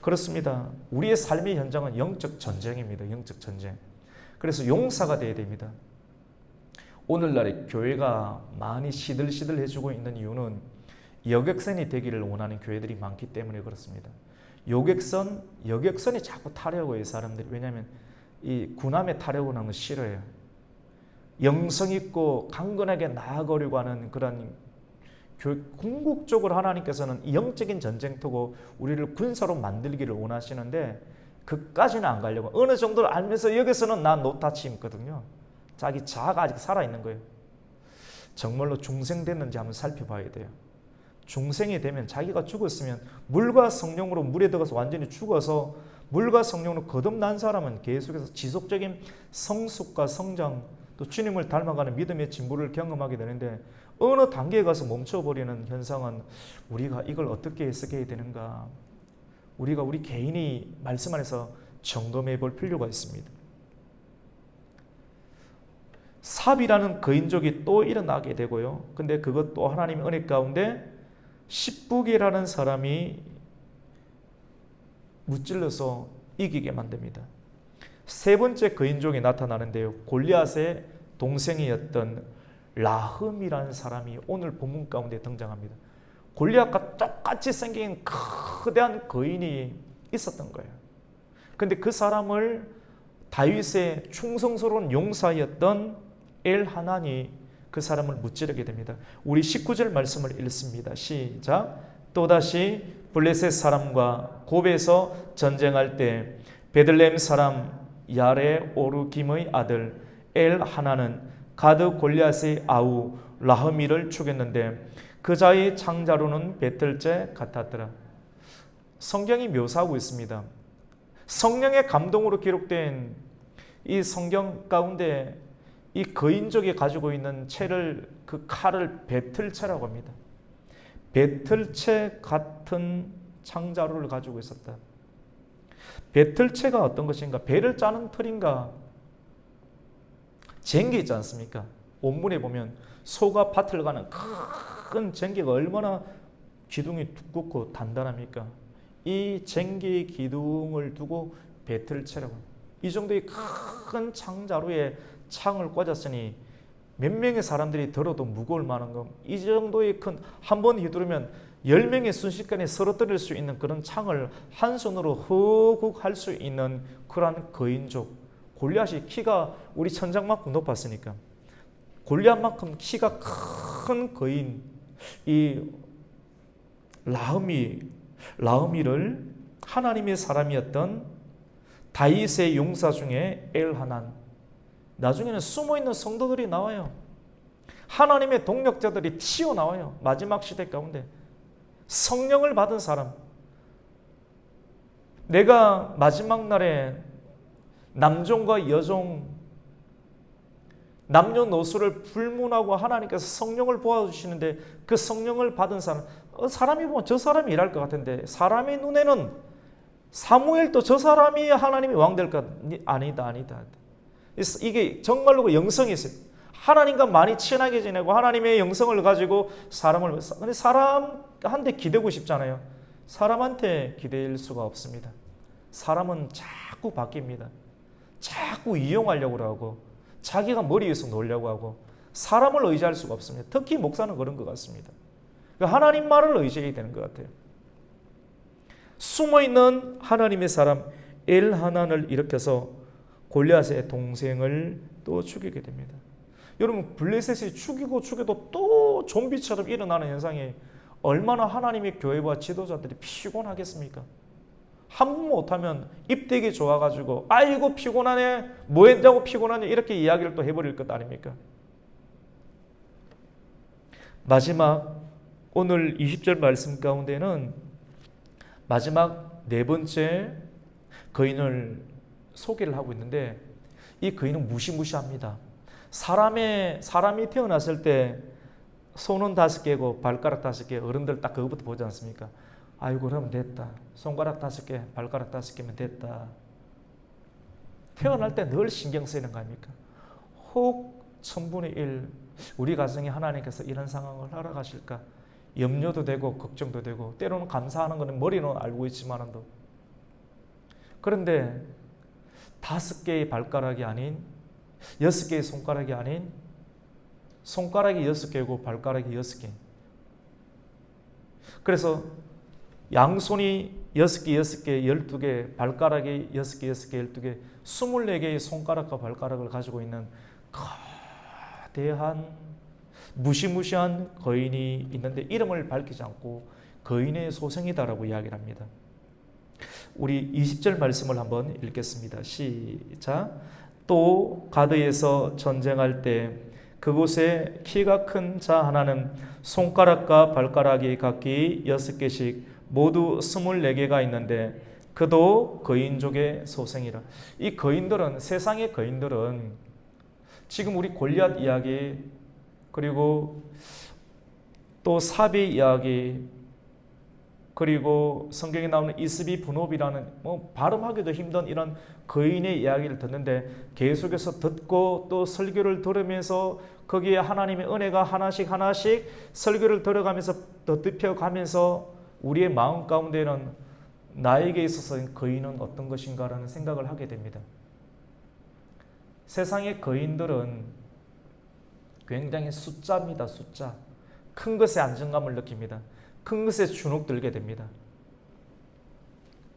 S1: 그렇습니다. 우리의 삶의 현장은 영적 전쟁입니다. 영적 전쟁. 그래서 용사가 되어야 됩니다. 오늘날에 교회가 많이 시들시들해지고 있는 이유는 여객선이 되기를 원하는 교회들이 많기 때문에 그렇습니다. 여객선이 자꾸 타려고 해요, 사람들이. 왜냐하면 이 군함에 타려고 하는 거 싫어요. 영성 있고 강건하게 나아가려고 하는 그런 궁극적으로 하나님께서는 영적인 전쟁터고 우리를 군사로 만들기를 원하시는데 그까지는 안 가려고. 어느 정도를 알면서 여기서는 나 노타치거든요. 자기 자아가 아직 살아있는 거예요. 정말로 중생됐는지 한번 살펴봐야 돼요. 중생이 되면 자기가 죽었으면 물과 성령으로 물에 들어가서 완전히 죽어서 물과 성령으로 거듭난 사람은 계속해서 지속적인 성숙과 성장 또 주님을 닮아가는 믿음의 진보를 경험하게 되는데 어느 단계에 가서 멈춰버리는 현상은 우리가 이걸 어떻게 해석해야 되는가, 우리가 우리 개인이 말씀 안에서 점검해 볼 필요가 있습니다. 삽이라는 거인족이 또 일어나게 되고요. 근데 그것도 하나님의 은혜 가운데 십북이라는 사람이 무찔러서 이기게 만듭니다. 세 번째 거인족이 나타나는데요. 골리앗의 동생이었던 라흠이라는 사람이 오늘 본문 가운데 등장합니다. 골리앗과 똑같이 생긴 거대한 거인이 있었던 거예요. 근데 그 사람을 다윗의 충성스러운 용사였던 엘하난이 그 사람을 무찌르게 됩니다. 우리 19절 말씀을 읽습니다. 시작. 또다시 블레셋 사람과 곱에서 전쟁할 때 베들레헴 사람 야레 오르김의 아들 엘하난은 가드 골리앗의 아우 라흐미를 죽였는데 그자의 창자루는 배틀째 같았더라. 성경이 묘사하고 있습니다. 성령의 감동으로 기록된 이 성경 가운데 이 거인족이 가지고 있는 채를, 그 칼을 배틀채라고 합니다. 배틀채 같은 창자루를 가지고 있었다. 배틀채가 어떤 것인가? 배를 짜는 틀인가? 쟁기 있지 않습니까? 원문에 보면 소가 밭을 가는 큰 쟁기가 얼마나 기둥이 두껍고 단단합니까? 이 쟁기의 기둥을 두고 배틀채라고 합니다. 이 정도의 큰 창자루에 창을 꽂았으니 몇 명의 사람들이 들어도 무거울 만한 것, 이 정도의 큰, 한 번 휘두르면 10명의 순식간에 쓰러뜨릴 수 있는 그런 창을 한 손으로 흑흑 할 수 있는 그러한 거인족. 골리앗이 키가 우리 천장만큼 높았으니까 골리앗만큼 키가 큰 거인 이 라흐미를 하나님의 사람이었던 다윗의 용사 중에 엘하난, 나중에는 숨어있는 성도들이 나와요. 하나님의 동력자들이 튀어나와요. 마지막 시대 가운데 성령을 받은 사람, 내가 마지막 날에 남종과 여종, 남녀노소를 불문하고 하나님께서 성령을 보아주시는데 그 성령을 받은 사람, 사람이 보면 저 사람이 일할 것 같은데 사람의 눈에는 사무엘도 저 사람이 하나님의 왕 될 것 아니다. 이게 정말로 영성이 있어요. 하나님과 많이 친하게 지내고 하나님의 영성을 가지고 사람을, 근데 사람한테 기대고 싶잖아요. 사람한테 기댈 수가 없습니다. 사람은 자꾸 바뀝니다. 자꾸 이용하려고 하고 자기가 머리 위에서 놀려고 하고 사람을 의지할 수가 없습니다. 특히 목사는 그런 것 같습니다. 하나님 말을 의지해야 되는 것 같아요. 숨어있는 하나님의 사람 엘하난을 일으켜서 골리앗의 동생을 또 죽이게 됩니다. 여러분, 블레셋이 죽여도 또 좀비처럼 일어나는 현상이 얼마나 하나님의 교회와 지도자들이 피곤하겠습니까? 한 번 못하면 입대기 좋아가지고 아이고 피곤하네, 뭐 했냐고 피곤하네, 이렇게 이야기를 또 해버릴 것 아닙니까? 마지막 오늘 20절 말씀 가운데는 마지막 네 번째 거인을 소개를 하고 있는데 이 거인은 무시무시합니다. 사람이 태어났을 때 손은 5개고 발가락 5개, 어른들 딱 그거부터 보지 않습니까? 아이고 그러면 됐다. 손가락 5개, 발가락 5개면 됐다. 태어날 때 늘 신경 쓰이는 거 아닙니까? 혹 1000분의 1 우리 가정에 하나님께서 이런 상황을 허락하실까? 염려도 되고 걱정도 되고 때로는 감사하는 것은 머리는 알고 있지만도 그런데 5개의 발가락이 아닌 6개의 손가락이 아닌 손가락이 6개고 발가락이 6개. 그래서 양손이 6개, 6개, 12개, 발가락이 6개, 6개, 12개, 24개의 손가락과 발가락을 가지고 있는 거대한 무시무시한 거인이 있는데 이름을 밝히지 않고 거인의 소생이다라고 이야기를 합니다. 우리 20절 말씀을 한번 읽겠습니다. 시작. 또 가드에서 전쟁할 때 그곳에 키가 큰 자 하나는 손가락과 발가락이 각기 6개씩 모두 24개가 있는데 그도 거인족의 소생이라. 이 거인들은, 세상의 거인들은 지금 우리 골리앗 이야기, 그리고 또 사비 이야기, 그리고 성경에 나오는 이스비 분업이라는 발음하기도 힘든 이런 거인의 이야기를 듣는데 계속해서 듣고 또 설교를 들으면서 거기에 하나님의 은혜가 하나씩 하나씩 설교를 들어가면서 덧입혀가면서 우리의 마음 가운데는 나에게 있어서 거인은 어떤 것인가라는 생각을 하게 됩니다. 세상의 거인들은 굉장히 숫자입니다. 숫자. 큰 것에 안정감을 느낍니다. 큰 것에 주눅들게 됩니다.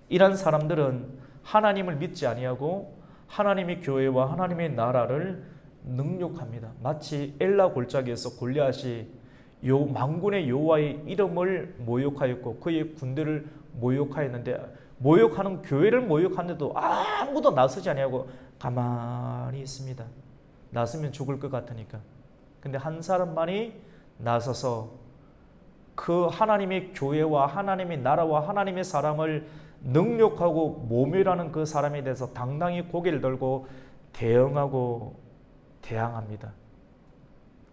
S1: 이런 사람들은 하나님을 믿지 아니하고 하나님의 교회와 하나님의 나라를 능욕합니다. 마치 엘라 골짜기에서 골리앗이 만군의 여호와의 이름을 모욕하였고 그의 군대를 모욕하였는데, 모욕하는 교회를 모욕하는데도 아무도 나서지 아니하고 가만히 있습니다. 나서면 죽을 것 같으니까. 근데 한 사람만이 나서서 그 하나님의 교회와 하나님의 나라와 하나님의 사람을 능욕하고 모멸하는 그 사람에 대해서 당당히 고개를 들고 대응하고 대항합니다.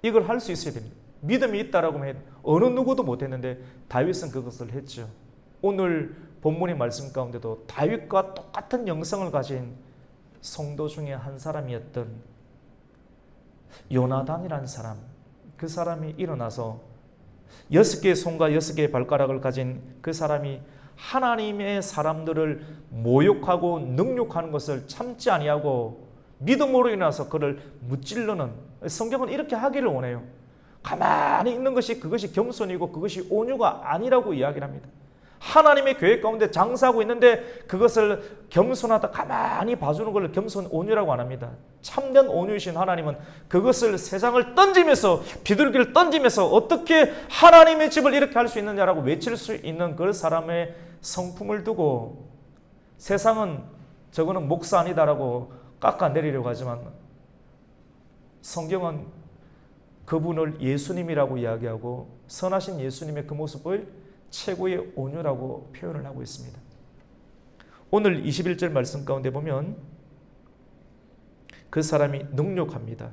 S1: 이걸 할 수 있어야 됩니다. 믿음이 있다라고 하면 어느 누구도 못했는데 다윗은 그것을 했죠. 오늘 본문의 말씀 가운데도 다윗과 똑같은 영성을 가진 성도 중에 한 사람이었던 요나단이라는 사람, 그 사람이 일어나서 6개의 손과 6개의 발가락을 가진 그 사람이 하나님의 사람들을 모욕하고 능욕하는 것을 참지 아니하고 믿음으로 인해서 그를 무찔러는, 성경은 이렇게 하기를 원해요. 가만히 있는 것이 그것이 겸손이고 그것이 온유가 아니라고 이야기를 합니다. 하나님의 교회 가운데 장사하고 있는데 그것을 겸손하다 가만히 봐주는 것을 겸손 온유라고 안 합니다. 참된 온유이신 하나님은 그것을 세상을 던지면서, 비둘기를 던지면서 어떻게 하나님의 집을 이렇게 할 수 있느냐라고 외칠 수 있는 그 사람의 성품을 두고 세상은 저거는 목사 아니다라고 깎아내리려고 하지만 성경은 그분을 예수님이라고 이야기하고 선하신 예수님의 그 모습을 최고의 온유라고 표현을 하고 있습니다. 오늘 21절 말씀 가운데 보면 그 사람이 능욕합니다.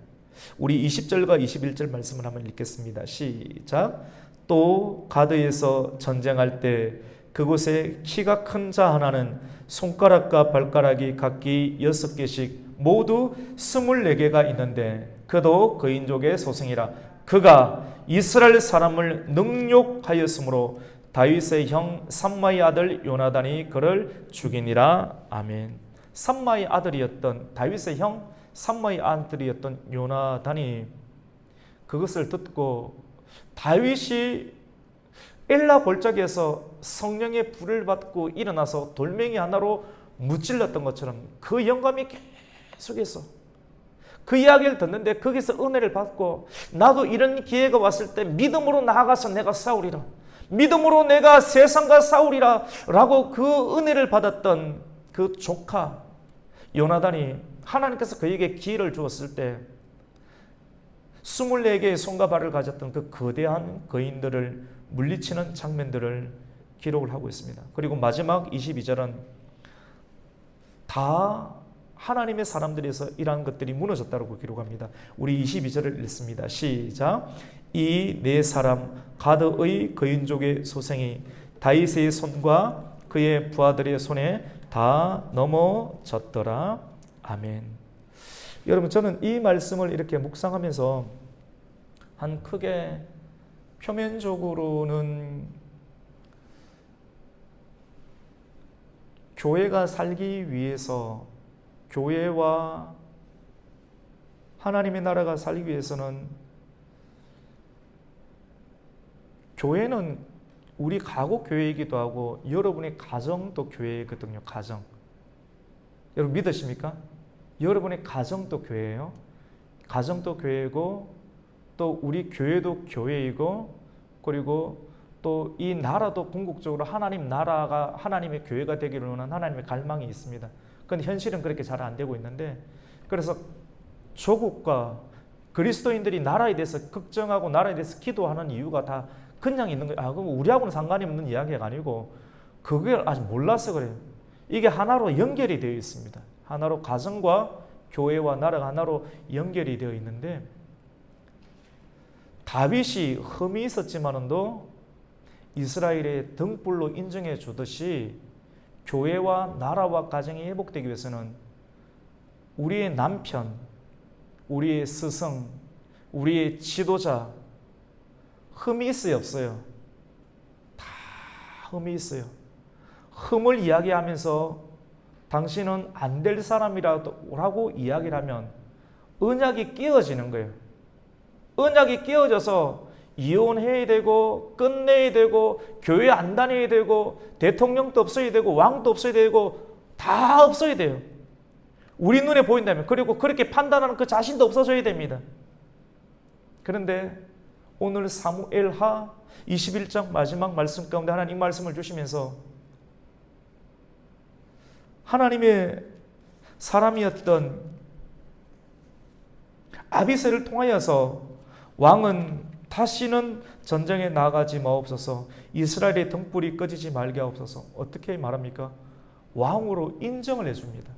S1: 우리 20절과 21절 말씀을 한번 읽겠습니다. 시작. 또 가드에서 전쟁할 때 그곳에 키가 큰 자 하나는 손가락과 발가락이 각기 6개씩 모두 24개가 있는데 그도 거인족의 소생이라. 그가 이스라엘 사람을 능욕하였으므로 다윗의 형 삼마의 아들 요나단이 그를 죽이니라. 아멘. 삼마의 아들이었던, 다윗의 형 삼마의 아들이었던 요나단이 그것을 듣고 다윗이 엘라 골짜기에서 성령의 불을 받고 일어나서 돌멩이 하나로 무찔렀던 것처럼 그 영감이 계속해서 그 이야기를 듣는데 거기서 은혜를 받고 나도 이런 기회가 왔을 때 믿음으로 나아가서 내가 싸우리라, 믿음으로 내가 세상과 싸우리라 라고 그 은혜를 받았던 그 조카 요나단이 하나님께서 그에게 기회를 주었을 때 24개의 손과 발을 가졌던 그 거대한 거인들을 물리치는 장면들을 기록을 하고 있습니다. 그리고 마지막 22절은 다 하나님의 사람들에서 이러한 것들이 무너졌다고 기록합니다. 우리 22절을 읽습니다. 시작. 이 네 사람 가드의 거인족의 소생이 다윗의 손과 그의 부하들의 손에 다 넘어졌더라. 아멘. 여러분, 저는 이 말씀을 이렇게 묵상하면서 한 크게 표면적으로는 교회가 살기 위해서, 교회와 하나님의 나라가 살기 위해서는, 교회는 우리 가족 교회이기도 하고 여러분의 가정도 교회거든요. 가정. 여러분 믿으십니까? 여러분의 가정도 교회예요. 가정도 교회고, 또 우리 교회도 교회이고, 그리고 또 이 나라도 궁극적으로 하나님 나라가, 하나님의 교회가 되기를 원하는 하나님의 갈망이 있습니다. 그런데 현실은 그렇게 잘 안 되고 있는데, 그래서 조국과 그리스도인들이 나라에 대해서 걱정하고 나라에 대해서 기도하는 이유가 다 그냥 있는 거예요. 그럼 우리하고는 상관이 없는 이야기가 아니고, 그걸 아직 몰라서 그래요. 이게 하나로 연결이 되어 있습니다. 하나로, 가정과 교회와 나라가 하나로 연결이 되어 있는데, 다윗이 흠이 있었지만도 이스라엘의 등불로 인정해 주듯이 교회와 나라와 가정이 회복되기 위해서는 우리의 남편, 우리의 스승, 우리의 지도자, 흠이 있어요, 없어요? 다 흠이 있어요. 흠을 이야기하면서 당신은 안 될 사람이라고 이야기를 하면 언약이 깨어지는 거예요. 언약이 깨어져서 이혼해야 되고, 끝내야 되고, 교회 안 다녀야 되고, 대통령도 없어야 되고, 왕도 없어야 되고, 다 없어야 돼요. 우리 눈에 보인다면. 그리고 그렇게 판단하는 그 자신도 없어져야 됩니다. 그런데 오늘 사무엘하 21장 마지막 말씀 가운데 하나님 말씀을 주시면서 하나님의 사람이었던 아비새를 통하여서 왕은 다시는 전쟁에 나가지 마옵소서, 이스라엘의 등불이 꺼지지 말게 하옵소서. 어떻게 말합니까? 왕으로 인정을 해줍니다.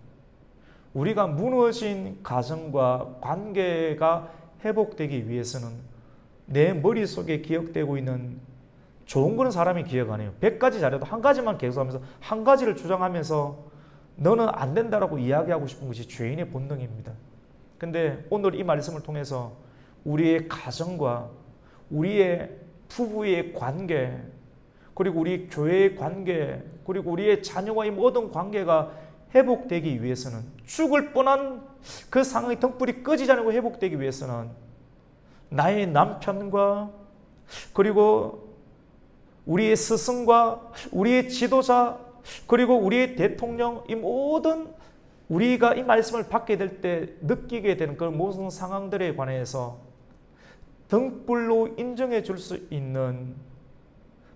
S1: 우리가 무너진 가정과 관계가 회복되기 위해서는 내 머릿속에 기억되고 있는 좋은 거는 사람이 기억 안 해요. 100가지 잘해도 한 가지만 계속하면서 한 가지를 주장하면서 너는 안 된다라고 이야기하고 싶은 것이 죄인의 본능입니다. 근데 오늘 이 말씀을 통해서 우리의 가정과 우리의 부부의 관계, 그리고 우리 교회의 관계, 그리고 우리의 자녀와의 모든 관계가 회복되기 위해서는, 죽을 뻔한 그 상황의 등불이 꺼지지 않고 회복되기 위해서는 나의 남편과, 그리고 우리의 스승과 우리의 지도자, 그리고 우리의 대통령, 이 모든 우리가 이 말씀을 받게 될 때 느끼게 되는 그 모든 상황들에 관해서 등불로 인정해 줄 수 있는,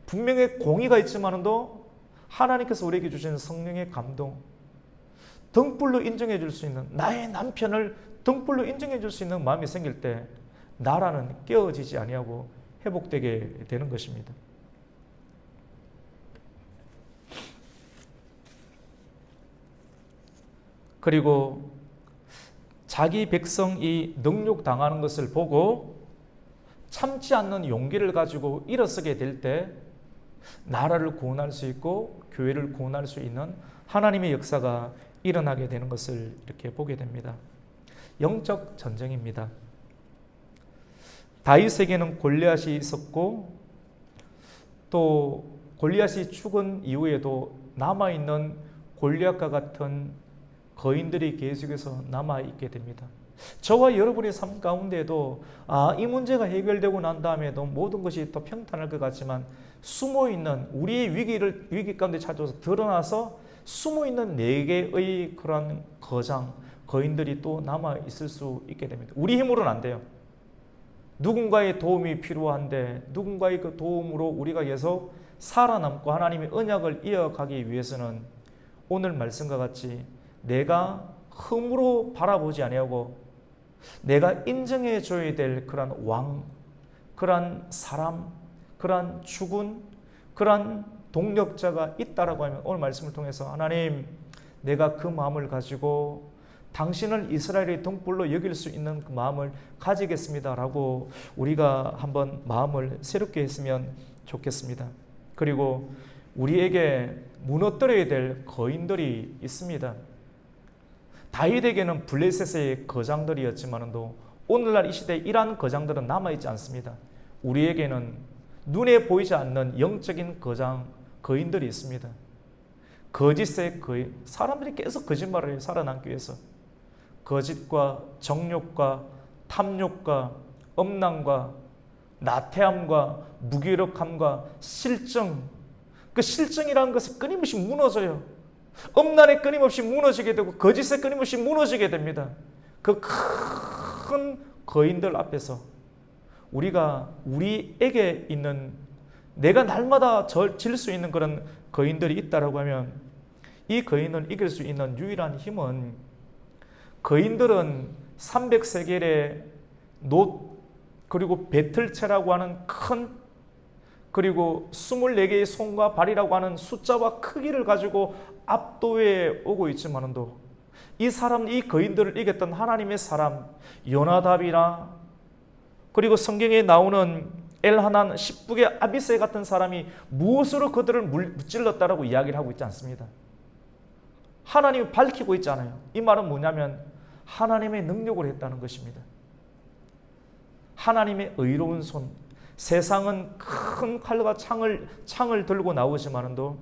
S1: 분명히 공의가 있지만도 하나님께서 우리에게 주신 성령의 감동, 등불로 인정해 줄 수 있는, 나의 남편을 등불로 인정해 줄 수 있는 마음이 생길 때 나라는 깨어지지 아니하고 회복되게 되는 것입니다. 그리고 자기 백성이 능욕당하는 것을 보고 참지 않는 용기를 가지고 일어서게 될 때 나라를 구원할 수 있고 교회를 구원할 수 있는 하나님의 역사가 일어나게 되는 것을 이렇게 보게 됩니다. 영적 전쟁입니다. 다윗에게는 골리앗이 있었고, 또 골리앗이 죽은 이후에도 남아있는 골리앗과 같은 거인들이 계속해서 남아있게 됩니다. 저와 여러분의 삶 가운데도 이 문제가 해결되고 난 다음에도 모든 것이 또 평탄할 것 같지만 숨어있는 우리의 위기 가운데 찾아서 드러나서 숨어있는 4개의 그런 거인들이 또 남아있을 수 있게 됩니다. 우리 힘으로는 안 돼요. 누군가의 도움이 필요한데 누군가의 그 도움으로 우리가 계속 살아남고 하나님의 언약을 이어가기 위해서는 오늘 말씀과 같이 내가 흠으로 바라보지 아니하고 내가 인정해 줘야 될 그런 왕, 그런 사람, 그런 주군, 그런 동력자가 있다라고 하면 오늘 말씀을 통해서 하나님, 내가 그 마음을 가지고 당신을 이스라엘의 등불로 여길 수 있는 그 마음을 가지겠습니다라고 우리가 한번 마음을 새롭게 했으면 좋겠습니다. 그리고 우리에게 무너뜨려야 될 거인들이 있습니다. 다윗에게는 블레셋의 거장들이었지만도 오늘날 이 시대에 이러한 거장들은 남아있지 않습니다. 우리에게는 눈에 보이지 않는 영적인 거인들이 있습니다. 거짓의 거인. 사람들이 계속 거짓말을 해요. 살아남기 위해서. 거짓과 정욕과 탐욕과 엄난과 나태함과 무기력함과 실정. 그 실정이라는 것이 끊임없이 무너져요. 엄난에 끊임없이 무너지게 되고 거짓에 끊임없이 무너지게 됩니다. 그 큰 거인들 앞에서 우리에게 있는, 내가 날마다 질 수 있는 그런 거인들이 있다라고 하면, 이 거인을 이길 수 있는 유일한 힘은, 거인들은 300세겔의 놋, 그리고 배틀체라고 하는 큰, 그리고 24개의 손과 발이라고 하는 숫자와 크기를 가지고 압도해 오고 있지만도, 이 거인들을 이겼던 하나님의 사람 요나답이나, 그리고 성경에 나오는 엘하난, 십북의 아비새 같은 사람이 무엇으로 그들을 무찔렀다라고 이야기를 하고 있지 않습니다. 하나님이 밝히고 있잖아요. 이 말은 뭐냐면 하나님의 능력으로 했다는 것입니다. 하나님의 의로운 손. 세상은 큰 칼과 창을 들고 나오지만도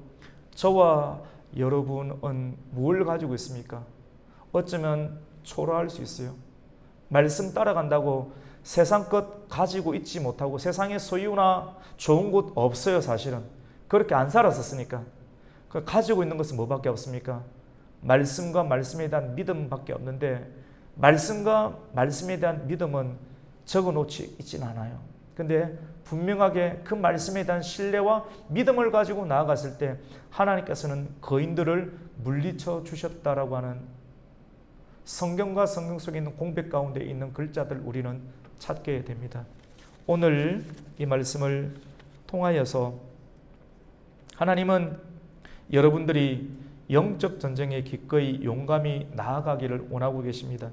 S1: 저와 여러분은 뭘 가지고 있습니까? 어쩌면 초라할 수 있어요. 말씀 따라간다고 세상 것 가지고 있지 못하고, 세상의 소유나 좋은 곳 없어요. 사실은 그렇게 안 살았었으니까. 가지고 있는 것은 뭐밖에 없습니까? 말씀과 말씀에 대한 믿음밖에 없는데, 말씀과 말씀에 대한 믿음은 적어놓지 있진 않아요. 근데 분명하게 그 말씀에 대한 신뢰와 믿음을 가지고 나아갔을 때 하나님께서는 거인들을 물리쳐 주셨다라고 하는, 성경과 성경 속에 있는 공백 가운데 있는 글자들 우리는 찾게 됩니다. 오늘 이 말씀을 통하여서 하나님은 여러분들이 영적 전쟁에 기꺼이 용감히 나아가기를 원하고 계십니다.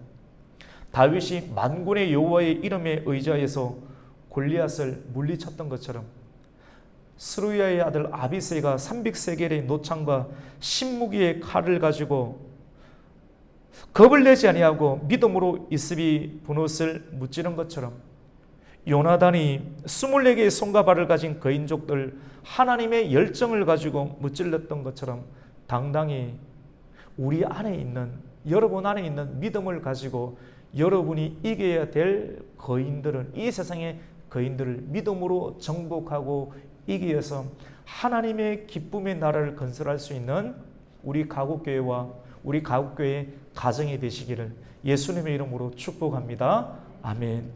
S1: 다윗이 만군의 여호와의 이름에 의지하여서 골리앗을 물리쳤던 것처럼, 스루야의 아들 아비새가 300세겔의 노창과 신무기의 칼을 가지고 겁을 내지 아니하고 믿음으로 이스비 분옷을 무찌른 것처럼, 요나단이 24개의 손과 발을 가진 거인족들 하나님의 열정을 가지고 무찔렀던 것처럼 당당히 우리 안에 있는, 여러분 안에 있는 믿음을 가지고 여러분이 이겨야 될 거인들은, 이 세상의 거인들을 믿음으로 정복하고 이기어서 하나님의 기쁨의 나라를 건설할 수 있는 우리 가곡교회와 우리 가곡교회 가정이 되시기를 예수님의 이름으로 축복합니다. 아멘.